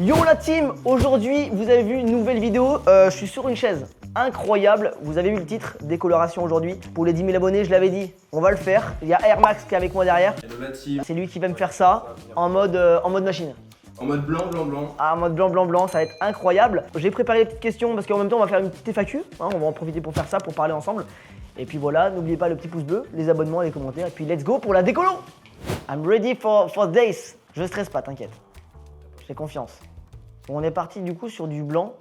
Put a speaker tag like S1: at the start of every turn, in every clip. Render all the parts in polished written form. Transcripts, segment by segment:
S1: Yo la team, aujourd'hui vous avez vu une nouvelle vidéo, je suis sur une chaise incroyable, vous avez vu le titre, décoloration aujourd'hui. Pour les 10 000 abonnés, je l'avais dit, on va le faire. Il y a Air Max qui est avec moi derrière, c'est lui qui va me faire ça en mode machine.
S2: En mode blanc, blanc, blanc.
S1: Ah, en mode blanc, blanc, blanc, ça va être incroyable. J'ai préparé des petites questions parce qu'en même temps on va faire une petite FAQ, hein, on va en profiter pour faire ça, pour parler ensemble. Et puis voilà, n'oubliez pas le petit pouce bleu, les abonnements, les commentaires, et puis let's go pour la décolo. I'm ready for this. Je stresse pas, t'inquiète. J'ai confiance. On est parti du coup sur du blanc,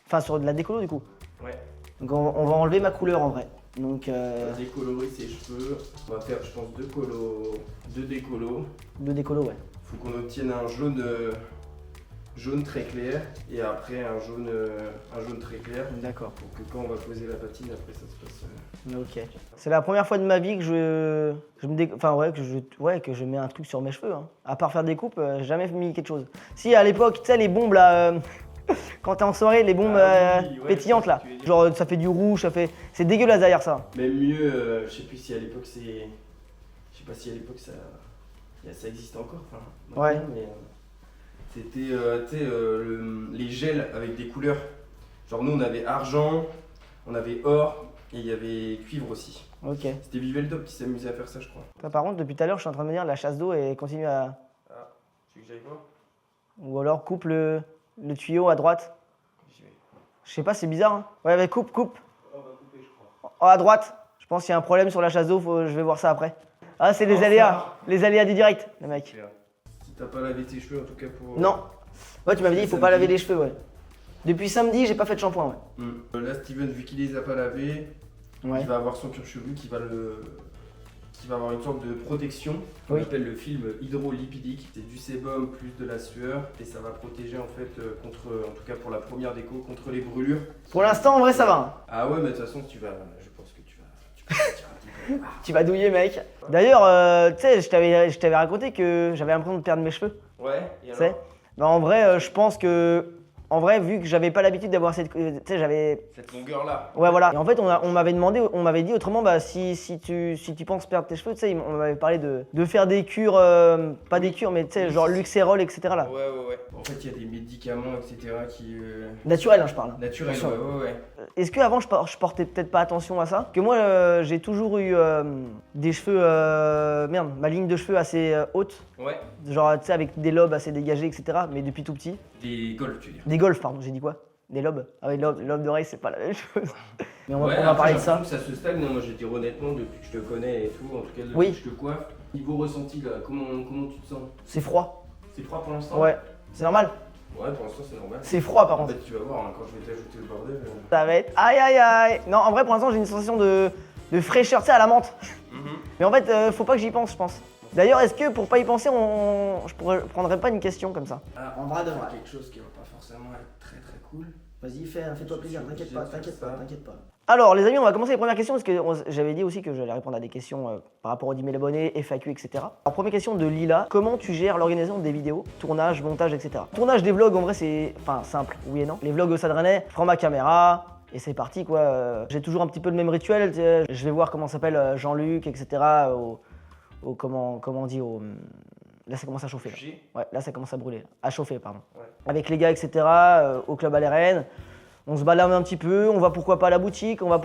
S1: enfin sur de la décolo du coup.
S2: Ouais.
S1: Donc on va enlever ma couleur en vrai. Donc
S2: On va décolorer ses cheveux. On va faire je pense deux décolos.
S1: Deux décolos, ouais.
S2: Faut qu'on obtienne un jaune très clair et après un jaune très clair.
S1: D'accord.
S2: Pour que quand on va poser la patine, après ça se passe.
S1: Ok. C'est la première fois de ma vie que que je mets un truc sur mes cheveux. Hein. À part faire des coupes, j'ai jamais mis quelque chose. Si à l'époque, tu sais les bombes là, quand t'es en soirée, les bombes pétillantes là. Genre ça fait du rouge, c'est dégueulasse derrière ça.
S2: Même mieux, je sais plus si à l'époque ça existe encore. Enfin,
S1: ouais.
S2: Mais c'était les gels avec des couleurs. Genre nous on avait argent, on avait or. Et il y avait cuivre aussi.
S1: Ok.
S2: C'était Viveldop qui s'amusait à faire ça, je crois.
S1: Toi, par contre, depuis tout à l'heure, je suis en train de me dire la chasse d'eau et continue à.
S2: Ah, tu veux que j'aille voir?
S1: Ou alors coupe le tuyau à droite.
S2: J'y vais.
S1: Je sais pas, c'est bizarre. Hein. Ouais, mais coupe.
S2: On va couper, je crois.
S1: Oh, à droite. Je pense qu'il y a un problème sur la chasse d'eau, je vais voir ça après. Ah, c'est les aléas. Les aléas du direct, les mecs.
S2: Si t'as pas lavé tes cheveux, en tout cas pour.
S1: Non. Ouais, tu m'avais dit, il faut pas laver les cheveux, ouais. Depuis samedi, j'ai pas fait de shampoing, ouais.
S2: Là, Steven, vu qu'il les a pas lavés,
S1: ouais.
S2: il va avoir son cuir chevelu qui va avoir une sorte de protection qu'on appelle le film hydrolipidique. C'est du sébum plus de la sueur et ça va protéger en fait contre, en tout cas pour la première déco, contre les brûlures.
S1: Pour l'instant, en vrai, ça va. Hein.
S2: Ah ouais, mais de toute façon, je pense que tu vas
S1: tu vas douiller, mec. D'ailleurs, tu sais, je t'avais raconté que j'avais l'impression de perdre mes cheveux.
S2: Ouais, et
S1: alors bah, en vrai, je pense que. En vrai, vu que j'avais pas l'habitude d'avoir cette
S2: longueur là.
S1: Ouais, voilà. Et en fait, on m'avait dit autrement, bah si tu penses perdre tes cheveux, tu sais, on m'avait parlé de faire des cures, pas des cures, mais tu sais, genre Luxérol, etc. là.
S2: Ouais. En fait, il y a des médicaments, etc. qui.
S1: Naturels, hein, je parle.
S2: Naturels, ouais.
S1: Est-ce qu'avant, je portais peut-être pas attention à ça? Que moi, j'ai toujours eu des cheveux. Ma ligne de cheveux assez haute.
S2: Ouais.
S1: Genre, tu sais, avec des lobes assez dégagés, etc. Mais depuis tout petit.
S2: Des golfs, tu veux dire.
S1: Des golfs, pardon, j'ai dit quoi? Des lobes? Ah oui, lobes d'oreilles, c'est pas la même chose. Mais on va
S2: après,
S1: parler de ça.
S2: Ça se stagne, moi je vais te dire honnêtement, depuis que je te connais et tout, en tout cas depuis que je te coiffe. Niveau ressenti là, comment tu te sens?
S1: C'est froid.
S2: C'est froid pour l'instant?
S1: Ouais, c'est normal.
S2: Ouais, pour l'instant c'est normal.
S1: C'est froid par contre.
S2: En fait, tu vas voir, hein, quand je vais t'ajouter le bordel.
S1: Ça va être aïe. Non, en vrai, pour l'instant, j'ai une sensation de fraîcheur, tu sais, à la menthe. Mais en fait, faut pas que j'y pense, je pense. D'ailleurs, est-ce que pour pas y penser, je prendrais pas une question comme ça?
S2: En vrai de vrai. Quelque chose qui va pas forcément être très cool.
S1: Vas-y, fais-toi plaisir, t'inquiète pas. Alors, les amis, on va commencer les premières questions parce que j'avais dit aussi que j'allais répondre à des questions par rapport aux 10 000 abonnés, FAQ, etc. Alors, première question de Lila, comment tu gères l'organisation des vidéos, tournage, montage, etc. Tournage des vlogs, en vrai, c'est simple, oui et non. Les vlogs au Stade Rennais, je prends ma caméra. Et c'est parti quoi. J'ai toujours un petit peu le même rituel. Je vais voir comment s'appelle Jean-Luc, etc. Comment on dit Là ça commence à chauffer. Là. Ouais, là ça commence à brûler. À chauffer, pardon. Ouais. Avec les gars, etc. Au club à l'RN. On se balade un petit peu, on va pourquoi pas à la boutique, on va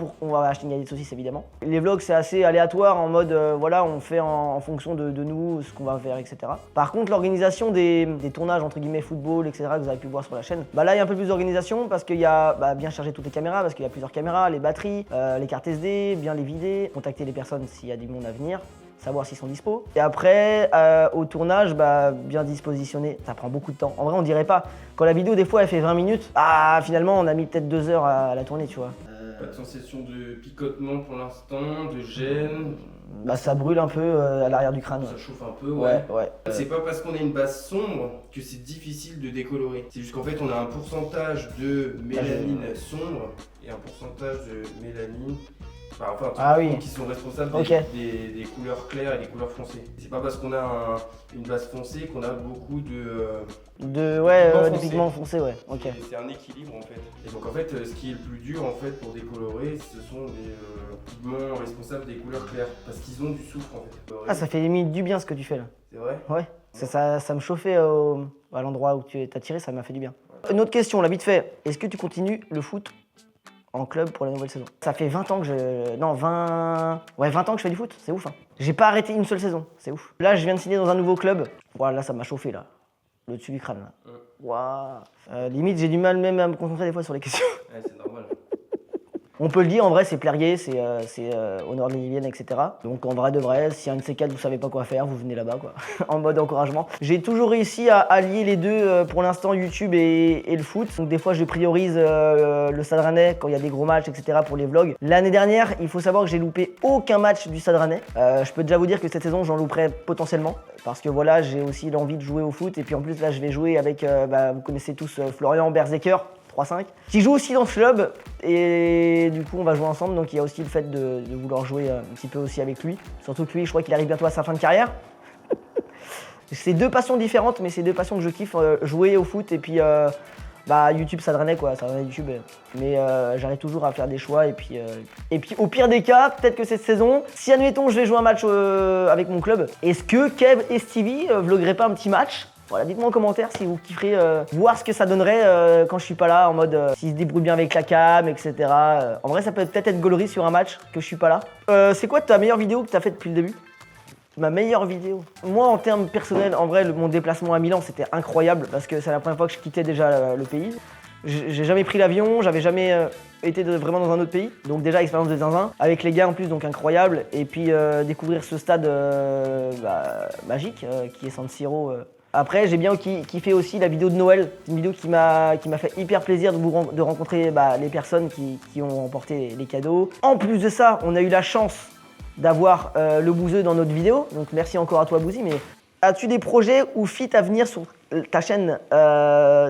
S1: acheter une galette de saucisse évidemment. Les vlogs c'est assez aléatoire en mode voilà, on fait en fonction de nous ce qu'on va faire, etc. Par contre l'organisation des tournages entre guillemets football, etc. que vous avez pu voir sur la chaîne, bah là il y a un peu plus d'organisation parce qu'il y a bien charger toutes les caméras, parce qu'il y a plusieurs caméras, les batteries, les cartes SD, bien les vider, contacter les personnes s'il y a du monde à venir. Savoir s'ils sont dispo. Et après, au tournage, bien dispositionné, ça prend beaucoup de temps. En vrai, on dirait pas. Quand la vidéo, des fois, elle fait 20 minutes, finalement, on a mis peut-être 2 heures à la tourner, tu vois.
S2: Pas de sensation de picotement pour l'instant, de gêne.
S1: Ça brûle un peu à l'arrière du crâne.
S2: Ça chauffe un peu, ouais. C'est pas parce qu'on a une base sombre que c'est difficile de décolorer. C'est juste qu'en fait, on a un pourcentage de mélanine sombre et un pourcentage de mélanine. Qui sont responsables des couleurs claires et des couleurs foncées. C'est pas parce qu'on a une base foncée qu'on a beaucoup de
S1: pigments foncés, ouais. Okay.
S2: C'est un équilibre en fait. Et donc en fait, ce qui est le plus dur en fait pour décolorer, ce sont des pigments responsables des couleurs claires parce qu'ils ont du soufre en fait.
S1: Ah, ça fait limite du bien ce que tu fais là.
S2: C'est vrai?
S1: Ouais. Ça me chauffait au à l'endroit où tu as tiré, ça m'a fait du bien. Une autre question, là, vite fait. Est-ce que tu continues le foot en club pour la nouvelle saison? Ça fait 20 ans que je... Non, 20... Ouais, 20 ans que je fais du foot, c'est ouf. Hein. J'ai pas arrêté une seule saison, c'est ouf. Là, je viens de signer dans un nouveau club. Voilà, là, ça m'a chauffé, là. Le dessus du crâne, là. Waouh. Limite, j'ai du mal même à me concentrer des fois sur les questions.
S2: Ouais, c'est normal.
S1: On peut le dire, en vrai, c'est Plérier, c'est au nord de l'Ille-et-Vienne, etc. Donc en vrai de vrai, si un de ces quatre, vous savez pas quoi faire, vous venez là-bas, quoi, en mode encouragement. J'ai toujours réussi à allier les deux, pour l'instant, YouTube et le foot. Donc des fois, je priorise le Stade Rennais quand il y a des gros matchs, etc. pour les vlogs. L'année dernière, il faut savoir que j'ai loupé aucun match du Stade Rennais. Je peux déjà vous dire que cette saison, j'en louperai potentiellement. Parce que voilà, j'ai aussi l'envie de jouer au foot. Et puis en plus, là, je vais jouer avec, vous connaissez tous Florian Berzeker, 3-5, qui joue aussi dans ce club et du coup on va jouer ensemble, donc il y a aussi le fait de vouloir jouer un petit peu aussi avec lui, surtout que lui je crois qu'il arrive bientôt à sa fin de carrière. C'est deux passions différentes mais c'est deux passions que je kiffe, jouer au foot et puis YouTube ça drainait quoi, ça drainait YouTube, mais j'arrive toujours à faire des choix et puis au pire des cas, peut-être que cette saison, si admettons je vais jouer un match avec mon club, est-ce que Kev et Stevie vlogueraient pas un petit match? Voilà, dites-moi en commentaire si vous kifferiez voir ce que ça donnerait quand je suis pas là, en mode s'ils se débrouillent bien avec la cam, etc. En vrai, ça peut peut-être être gaulerie sur un match que je suis pas là. C'est quoi ta meilleure vidéo que t'as faite depuis le début? Ma meilleure vidéo? Moi, en termes personnels, en vrai, mon déplacement à Milan, c'était incroyable parce que c'est la première fois que je quittais déjà le pays. J'ai jamais pris l'avion, j'avais jamais été vraiment dans un autre pays. Donc déjà, expérience de zinzin. Avec les gars en plus, donc incroyable. Et puis découvrir ce stade magique qui est San Siro. Après, j'ai bien kiffé aussi la vidéo de Noël. C'est une vidéo qui m'a fait hyper plaisir de rencontrer les personnes qui ont remporté les cadeaux. En plus de ça, on a eu la chance d'avoir le Bouzeux dans notre vidéo. Donc merci encore à toi, Bouzy. Mais as-tu des projets ou fit à venir sur ta chaîne?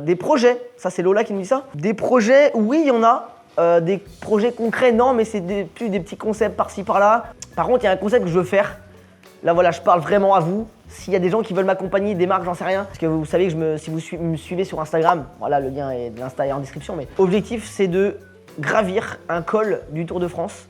S1: Des projets, ça c'est Lola qui nous dit ça. Des projets, oui, il y en a. Des projets concrets, non, mais c'est plus des petits concepts par-ci par-là. Par contre, il y a un concept que je veux faire. Là, voilà, je parle vraiment à vous. S'il y a des gens qui veulent m'accompagner, des marques, j'en sais rien. Parce que vous savez que si vous me suivez sur Instagram, voilà, le lien de l'Insta est en description. Mais objectif, c'est de gravir un col du Tour de France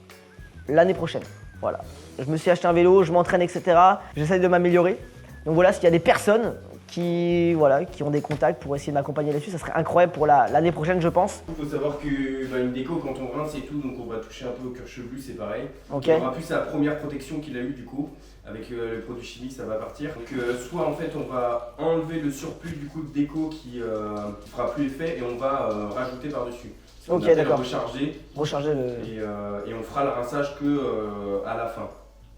S1: l'année prochaine. Voilà. Je me suis acheté un vélo, je m'entraîne, etc. J'essaie de m'améliorer. Donc voilà, s'il y a des personnes qui ont des contacts pour essayer de m'accompagner là-dessus, ça serait incroyable pour l'année prochaine, je pense.
S2: Il faut savoir qu'une déco, quand on rince et tout, donc on va toucher un peu au cuir chevelu, c'est pareil.
S1: Okay.
S2: On aura plus la première protection qu'il a eu du coup. Avec le produit chimique, ça va partir. Donc soit en fait on va enlever le surplus du coup de déco qui fera plus effet et on va rajouter par-dessus.
S1: Ok, d'accord.
S2: Recharger et on fera le rinçage que à la fin.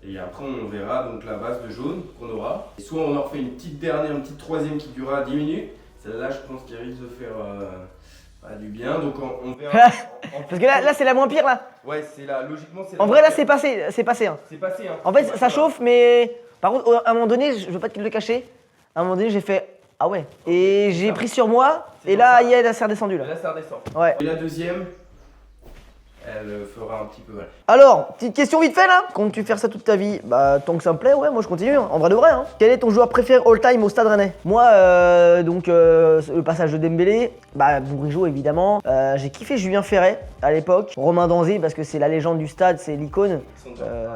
S2: Et après on verra donc la base de jaune qu'on aura. Et soit on en refait une petite troisième qui durera 10 minutes. Celle-là je pense qu'il risque de faire du bien, donc on verra.
S1: Parce que là c'est la moins pire là.
S2: Ouais, c'est là, logiquement c'est.
S1: En vrai là c'est passé, hein.
S2: C'est passé, hein.
S1: En fait ça chauffe, mais par contre à un moment donné, je veux pas te le cacher, à un moment donné j'ai fait ah ouais. Et j'ai pris sur moi, et là elle s'est redescendue là.
S2: Là ça redescend.
S1: Ouais.
S2: Et la deuxième, elle fera un petit peu. Ouais.
S1: Alors, petite question vite fait là. Comptes-tu faire ça toute ta vie? Bah tant que ça me plaît, ouais, moi je continue, hein. En vrai de vrai. Hein. Quel est ton joueur préféré all time au Stade Rennais? Moi, le passage de Dembélé, Bourigeaud évidemment. J'ai kiffé Julien Ferret à l'époque. Romain Danzé parce que c'est la légende du stade, c'est l'icône.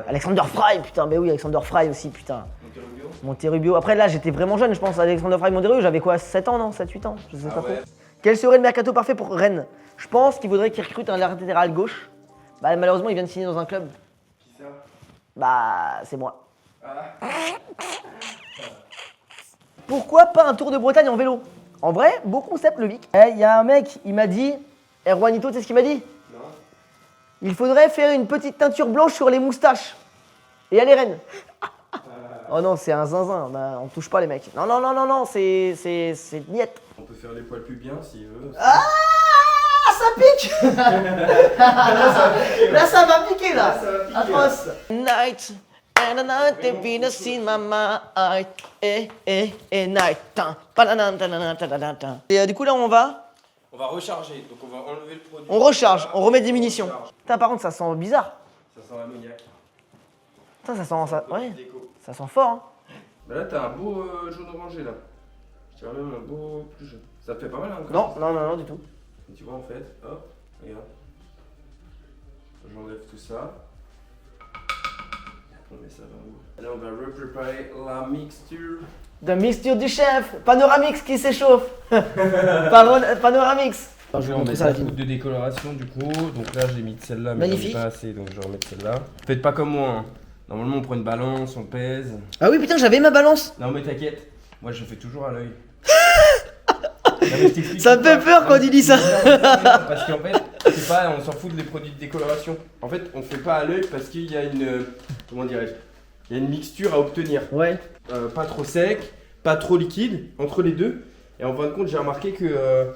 S1: Alexander Fry, putain, oui, Alexander Fry aussi, putain. Monterrubio. Après là, j'étais vraiment jeune, je pense. Alexander Fry, Monterrubio, j'avais quoi, 7 ans, non? 7-8 ans, je sais pas trop. Quel serait le mercato parfait pour Rennes? Je pense qu'il faudrait qu'il recrute un latéral gauche. Malheureusement, il vient de signer dans un club.
S2: Qui ça?
S1: C'est moi. Pourquoi pas un tour de Bretagne en vélo? En vrai, beau concept, le Vic. Il y a un mec, il m'a dit, Erwanito, tu sais ce qu'il m'a dit?
S2: Non.
S1: Il faudrait faire une petite teinture blanche sur les moustaches. Et aller Rennes. Oh non, c'est un zinzin, on touche pas les mecs. Non, c'est niette.
S2: On peut faire les poils plus bien s'il veut.
S1: Ah, ça pique. Là, ça va piquer là. Atroce. Night and a night, the Venus in my mind. Night. Et du coup là, on va
S2: recharger, donc on va enlever le produit.
S1: On recharge, on remet des munitions. Putain, par contre, ça sent bizarre.
S2: Ça sent l'ammoniac.
S1: Putain, ça sent ça. Ouais. Ça sent fort, hein.
S2: Là, t'as un beau jaune orangé là. Tu vois même un beau plus jaune. Ça te fait pas mal hein?
S1: Non, du tout.
S2: Et tu vois en fait, hop, regarde. J'enlève tout ça. On met ça vers où? Là, on va repréparer la mixture.
S1: de mixture du chef, Panoramix qui s'échauffe. Panoramix.
S2: Je vais remettre un coup de décoloration du coup, donc là j'ai mis celle-là mais j'en ai pas assez donc je vais remettre celle-là. Faites pas comme moi, hein. Normalement on prend une balance, on pèse.
S1: Ah oui putain j'avais ma balance.
S2: Non mais t'inquiète, moi je fais toujours à l'œil.
S1: Ça me fait peur quand il dit ça.
S2: Parce qu'en fait, c'est pas, on s'en fout des produits de décoloration. En fait, on fait pas à l'œil parce qu'il y a une, comment dirais-je, il y a une mixture à obtenir.
S1: Ouais.
S2: Pas trop sec, pas trop liquide, entre les deux. Et en fin de compte, j'ai remarqué que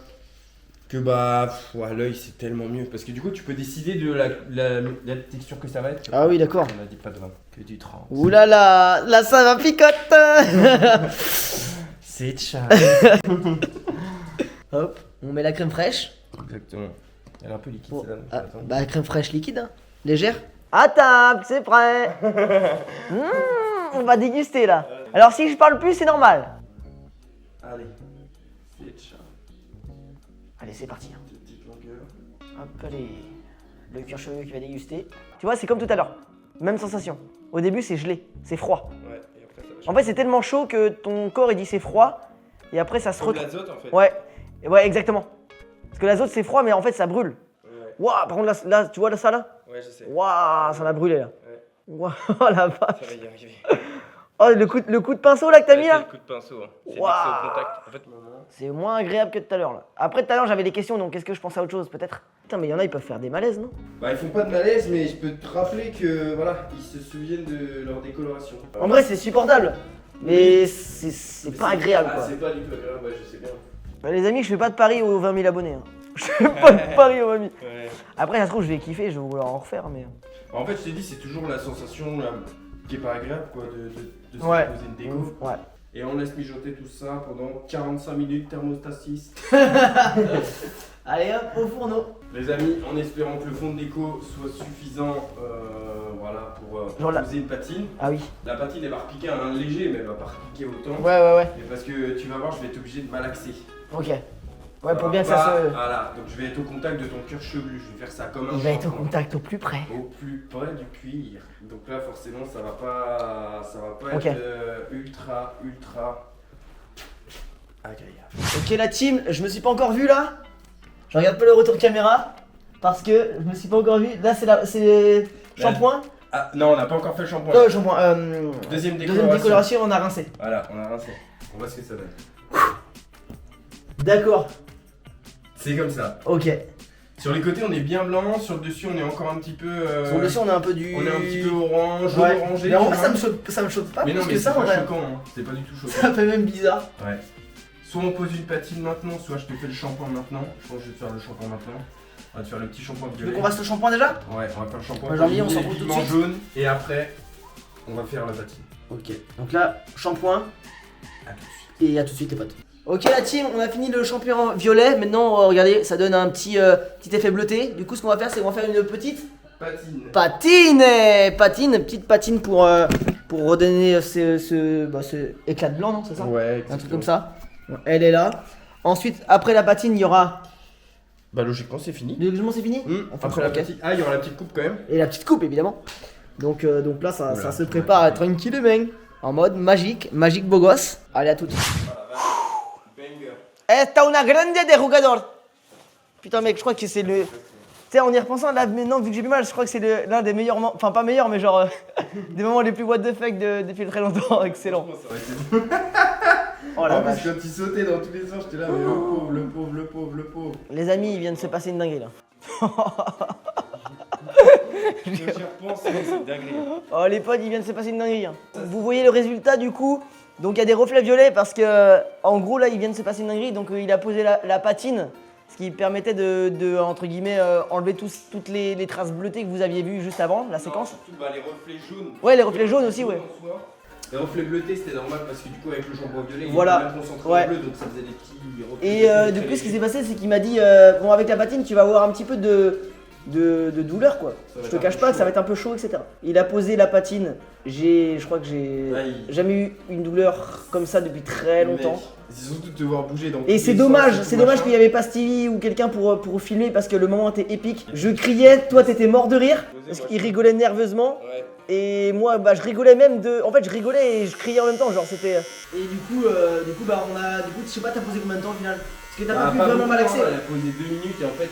S2: à l'œil c'est tellement mieux parce que du coup tu peux décider de la texture que ça va être.
S1: Ah oui d'accord.
S2: On a dit pas de vin, que du trans.
S1: Ouh là là ça va picote.
S2: C'est chat.
S1: Hop, on met la crème fraîche.
S2: Exactement. Elle est un peu liquide celle-là.
S1: Bah crème fraîche liquide, hein. Légère. À table, c'est prêt. On va déguster là. Alors si je parle plus, c'est normal.
S2: Allez, c'est chat.
S1: Allez, c'est parti. Hein.
S2: Petite longueur.
S1: Hop, allez. Le cuir chevelu qui va déguster. Tu vois, c'est comme tout à l'heure. Même sensation. Au début, c'est gelé, c'est froid.
S2: Ouais, et après ça va.
S1: En fait, c'est tellement chaud que ton corps il dit c'est froid. Et après, ça se
S2: Comme l'azote en fait.
S1: Ouais, ouais, exactement. Parce que l'azote c'est froid, mais en fait ça brûle.
S2: Ouais.
S1: Waouh, par contre là, tu vois ça là?
S2: Ouais, je sais.
S1: Waouh, ça m'a brûlé là.
S2: Ouais.
S1: Waouh, la vache.
S2: Ça va y arriver.
S1: Oh, le coup de pinceau là que t'as mis
S2: C'est
S1: là?
S2: le coup de pinceau. Hein. C'est dès que
S1: Waouh.
S2: c'est au contact. En fait,
S1: C'est moins agréable que tout à l'heure là. Après tout à l'heure j'avais des questions, donc est-ce que je pense à autre chose peut-être? Putain, mais il y en a, ils peuvent faire des malaises, non?
S2: bah, ils font pas de malaise, mais je peux te rappeler que voilà, ils se souviennent de leur décoloration.
S1: En vrai, c'est supportable. Mais c'est pas agréable quoi.
S2: C'est pas du tout agréable, ouais, je sais bien.
S1: Bah, les amis, je fais pas de pari aux 20 000 abonnés. Hein. Je fais pas de pari aux 20 000.
S2: Ouais.
S1: Après, ça se trouve, je vais kiffer, je vais vouloir en refaire, mais.
S2: Bah, en fait, je t'ai dit, c'est toujours la sensation là, qui est pas agréable quoi, de se
S1: Ouais.
S2: poser une déco.
S1: Ouais.
S2: Et on laisse mijoter tout ça pendant 45 minutes thermostatis.
S1: Allez hop, au fourneau.
S2: Les amis, en espérant que le fond de déco soit suffisant voilà, pour poser une patine.
S1: Ah oui.
S2: La patine elle va repiquer un léger, mais elle va pas repiquer autant.
S1: Ouais.
S2: Mais parce que tu vas voir, je vais être obligé de malaxer.
S1: Ok. Ouais, pour
S2: va
S1: bien que
S2: pas-
S1: ça se.
S2: Voilà, donc je vais être au contact de ton cuir chevelu. Je vais faire ça comme un
S1: Il va être au
S2: shampoing.
S1: contact au plus près.
S2: Au plus près du cuir. Donc là, forcément, ça va pas
S1: Ok.
S2: être ultra agréable.
S1: Ok, la team, je me suis pas encore vu là. Je regarde pas le retour caméra. Parce que je me suis pas encore vu. Là, c'est shampoing.
S2: Ah non, on n'a pas encore fait le shampoing.
S1: Shampoing.
S2: Deuxième
S1: Deuxième décoloration, on a rincé.
S2: Voilà, on a rincé. On voit ce que ça donne.
S1: D'accord.
S2: C'est comme ça.
S1: Ok.
S2: Sur les côtés, on est bien blanc. Sur le dessus, on est encore un petit peu.
S1: Sur le dessus, on a un peu du.
S2: On est un petit peu orange,
S1: Ouais.
S2: orangé.
S1: Mais en
S2: tu
S1: vrai,
S2: vois.
S1: ça me choque pas
S2: Mais
S1: plus
S2: non, mais
S1: que
S2: c'est
S1: ça en
S2: pas
S1: vrai.
S2: choquant. Hein. C'est pas du tout choquant.
S1: Ça fait même bizarre.
S2: Ouais. Soit on pose une patine maintenant, soit je te fais le shampoing maintenant. Je pense que je vais te faire le shampoing maintenant. On va te faire le petit shampoing
S1: Tu veux
S2: violet.
S1: qu'on fasse le shampoing déjà?
S2: Ouais, on va faire le shampoing.
S1: Ouais, Jean-Mi, on
S2: éliminer
S1: s'en
S2: les
S1: fout tout de
S2: pigments
S1: suite.
S2: jaunes. Et après, on va faire la patine.
S1: Ok. Donc là, shampoing.
S2: A tout de suite.
S1: Et à tout de suite les potes. Ok la team, on a fini le shampoing violet. Maintenant, regardez, ça donne un petit effet bleuté. Du coup, ce qu'on va faire, c'est qu'on va faire une petite patine. Petite patine pour redonner ce éclat de blanc, non? C'est ça?
S2: Ouais,
S1: Un truc comme ça. Bon, elle est là. Ensuite, après la patine, il y aura.
S2: Bah logiquement c'est fini.
S1: Logiquement, c'est fini? Enfin,
S2: Après la
S1: ok.
S2: petite. Ah, il y aura la petite coupe quand même.
S1: Et la petite coupe, évidemment. Donc là, ça
S2: Oula,
S1: se prépare à tranquillement. En mode magique beau gosse. Allez, à tout de suite.
S2: Banger.
S1: Esta una grande de jugador. Putain mec, je crois que c'est le... Tu sais, en y repensant là maintenant, vu que j'ai plus mal, je crois que c'est l'un des meilleurs moments... Enfin pas meilleur, mais genre... des moments les plus what the fuck depuis très longtemps. Excellent.
S2: Ça aurait été bon.
S1: Oh la
S2: En plus,
S1: vache.
S2: quand il sautait dans tous les sens, j'étais là, mais le pauvre.
S1: Les amis, il vient de se passer une dinguerie là.
S2: J'y repense, c'est dingue.
S1: Oh les potes, il vient de se passer une dinguerie. Hein. Vous voyez le résultat du coup. Donc il y a des reflets violets parce que en gros là il vient de se passer une dinguerie. Donc il a posé la patine. Ce qui permettait de entre guillemets enlever toutes les traces bleutées que vous aviez vues juste avant la séquence.
S2: Surtout les reflets jaunes.
S1: Ouais, les reflets jaunes aussi, ouais.
S2: Les reflets bleutés c'était normal parce que du coup avec le shampoing violet
S1: Voilà.
S2: il était bien concentré
S1: Ouais.
S2: en bleu donc ça faisait des petits reflets.
S1: Et du coup ce qui s'est passé c'est qu'il m'a dit bon avec la patine tu vas avoir un petit peu de douleur quoi. Je te cache pas que ça va être un peu chaud, etc. Il a posé la patine, je crois que j'ai jamais eu une douleur comme ça depuis très longtemps.
S2: C'est surtout de te voir bouger.
S1: Et c'est dommage qu'il n'y avait pas Stevie ou quelqu'un pour filmer parce que le moment était épique. Je criais, toi t'étais mort de rire parce qu'il rigolait nerveusement. Ouais. Et moi je rigolais même en fait je rigolais et je criais en même temps, genre c'était. Et du coup je sais pas, t'as posé combien de temps au final? Parce que t'as pas pu vraiment malaxer.
S2: Elle a posé 2 minutes et en fait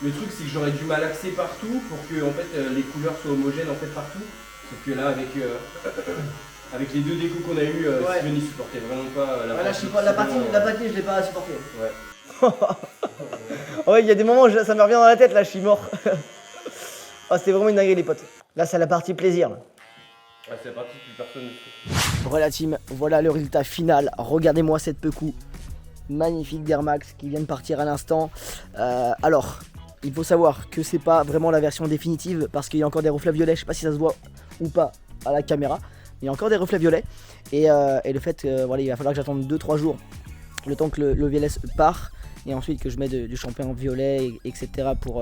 S2: le truc c'est que j'aurais dû malaxer partout pour que en fait les couleurs soient homogènes en fait partout. Sauf que là avec les 2 décos qu'on a eu, Steven il supportait vraiment pas
S1: la patine je l'ai pas supporté. Ouais. Ouais, il y a des moments où ça me revient dans la tête là, je suis mort. Oh, c'était vraiment une dinguerie les potes. Là c'est la partie plaisir. Là.
S2: Ouais, c'est la partie que plus personne.
S1: Voilà la team, voilà le résultat final. Regardez-moi cette Pecou. Magnifique d'Air Max qui vient de partir à l'instant. Alors, il faut savoir que c'est pas vraiment la version définitive parce qu'il y a encore des reflets violets. Je sais pas si ça se voit ou pas à la caméra. Il y a encore des reflets violets. Et le fait que voilà, il va falloir que j'attende 2-3 jours le temps que le VLS part. Et ensuite que je mette du shampoing violet, etc. pour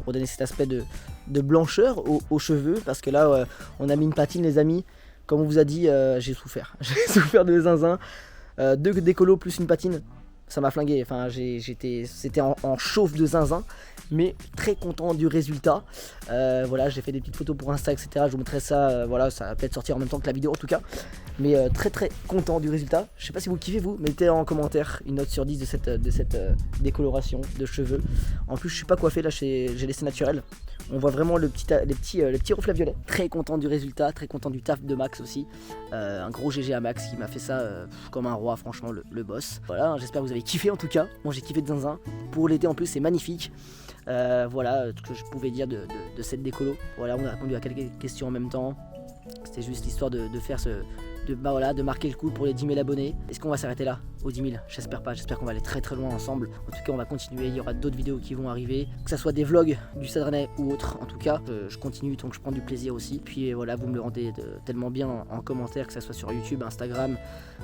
S1: redonner cet aspect de blancheur aux cheveux. Parce que là, on a mis une patine les amis. Comme on vous a dit, j'ai souffert. J'ai souffert de zinzin. 2 décolos plus une patine, ça m'a flingué. Enfin, c'était en chauffe de zinzin, mais très content du résultat. Voilà, j'ai fait des petites photos pour Insta, etc. Je vous mettrai ça. Voilà, ça va peut-être sortir en même temps que la vidéo en tout cas. Mais très content du résultat. Je sais pas si vous kiffez vous, mettez en commentaire une note sur 10 de cette décoloration de cheveux. En plus, je suis pas coiffé là, j'ai laissé naturel. On voit vraiment les petits reflets violets. Très content du résultat, très content du taf de Max aussi. Un gros GG à Max qui m'a fait ça comme un roi, franchement, le boss. Voilà, j'espère que vous avez kiffé en tout cas. Moi j'ai kiffé de zinzin. Pour l'été en plus, c'est magnifique. Voilà ce que je pouvais dire de cette décolo. Voilà, on a répondu à quelques questions en même temps. C'était juste l'histoire de faire de marquer le coup pour les 10 000 abonnés. Est-ce qu'on va s'arrêter là aux 10 000? J'espère pas, j'espère qu'on va aller très loin ensemble. En tout cas on va continuer, il y aura d'autres vidéos qui vont arriver, que ce soit des vlogs du Stade Rennais ou autre. En tout cas je continue tant que je prends du plaisir aussi. Puis voilà, vous me le rendez tellement bien en commentaire, que ce soit sur YouTube, Instagram,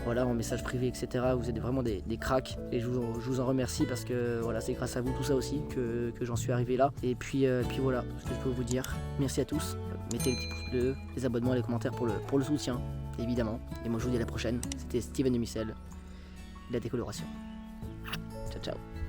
S1: voilà, en message privé, etc. Vous êtes vraiment des cracks et je vous en remercie parce que voilà, c'est grâce à vous tout ça aussi que j'en suis arrivé là. Et puis voilà ce que je peux vous dire. Merci à tous, mettez le petit pouce bleu, les abonnements, les commentaires pour le soutien évidemment. Et moi je vous dis à la prochaine. C'était Steven de Micelle, la décoloration. Ciao ciao.